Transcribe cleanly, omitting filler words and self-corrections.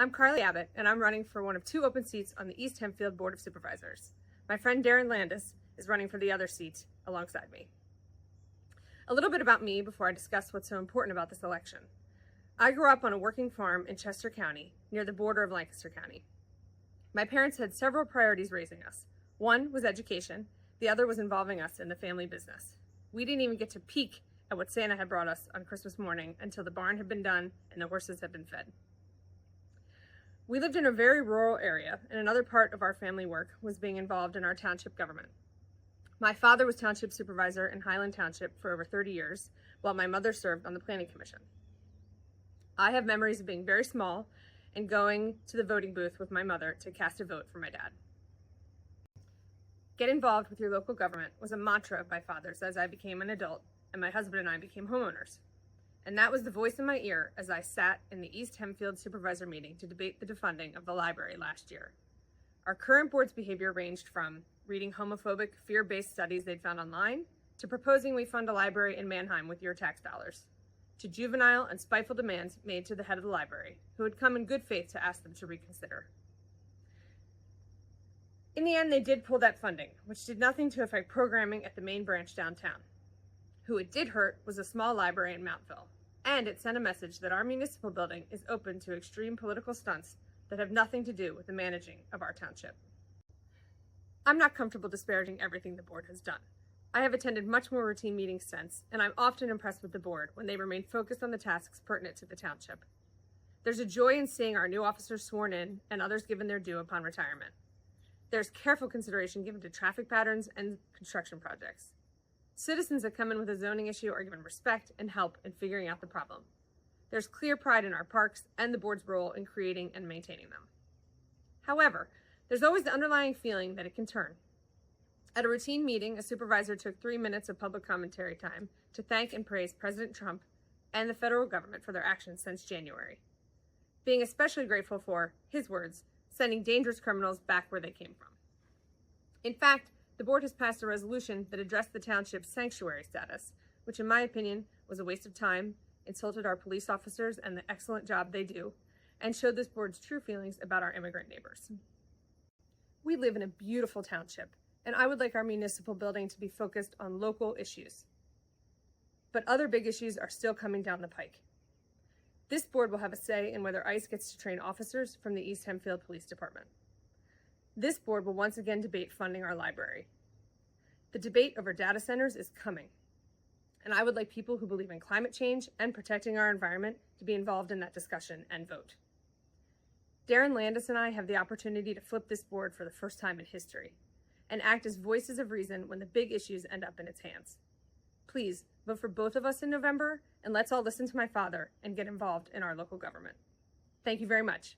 I'm Carly Abbott, and I'm running for one of 2 open seats on the East Hempfield Board of Supervisors. My friend Darren Landis is running for the other seat alongside me. A little bit about me before I discuss what's so important about this election. I grew up on a working farm in Chester County, near the border of Lancaster County. My parents had several priorities raising us. One was education, the other was involving us in the family business. We didn't even get to peek at what Santa had brought us on Christmas morning until the barn had been done and the horses had been fed. We lived in a very rural area, and another part of our family work was being involved in our township government. My father was township supervisor in Highland Township for over 30 years, while my mother served on the planning commission. I have memories of being very small and going to the voting booth with my mother to cast a vote for my dad. Get involved with your local government was a mantra of my father's as I became an adult and my husband and I became homeowners. And that was the voice in my ear as I sat in the East Hempfield Supervisor meeting to debate the defunding of the library last year. Our current board's behavior ranged from reading homophobic, fear-based studies they'd found online, to proposing we fund a library in Mannheim with your tax dollars, to juvenile and spiteful demands made to the head of the library, who had come in good faith to ask them to reconsider. In the end, they did pull that funding, which did nothing to affect programming at the main branch downtown. Who it did hurt was a small library in Mountville, and it sent a message that our municipal building is open to extreme political stunts that have nothing to do with the managing of our township. I'm not comfortable disparaging everything the board has done. I have attended much more routine meetings since, and I'm often impressed with the board when they remain focused on the tasks pertinent to the township. There's a joy in seeing our new officers sworn in and others given their due upon retirement. There's careful consideration given to traffic patterns and construction projects. Citizens that come in with a zoning issue are given respect and help in figuring out the problem. There's clear pride in our parks and the board's role in creating and maintaining them. However, there's always the underlying feeling that it can turn. At a routine meeting, a supervisor took 3 minutes of public commentary time to thank and praise President Trump and the federal government for their actions since January, being especially grateful for, his words, sending dangerous criminals back where they came from. In fact, the board has passed a resolution that addressed the township's sanctuary status, which in my opinion was a waste of time, insulted our police officers and the excellent job they do, and showed this board's true feelings about our immigrant neighbors. We live in a beautiful township, and I would like our municipal building to be focused on local issues. But other big issues are still coming down the pike. This board will have a say in whether ICE gets to train officers from the East Hempfield Police Department. This board will once again debate funding our library. The debate over data centers is coming, and I would like people who believe in climate change and protecting our environment to be involved in that discussion and vote. Darren Landis and I have the opportunity to flip this board for the first time in history and act as voices of reason when the big issues end up in its hands. Please vote for both of us in November, and let's all listen to my father and get involved in our local government. Thank you very much.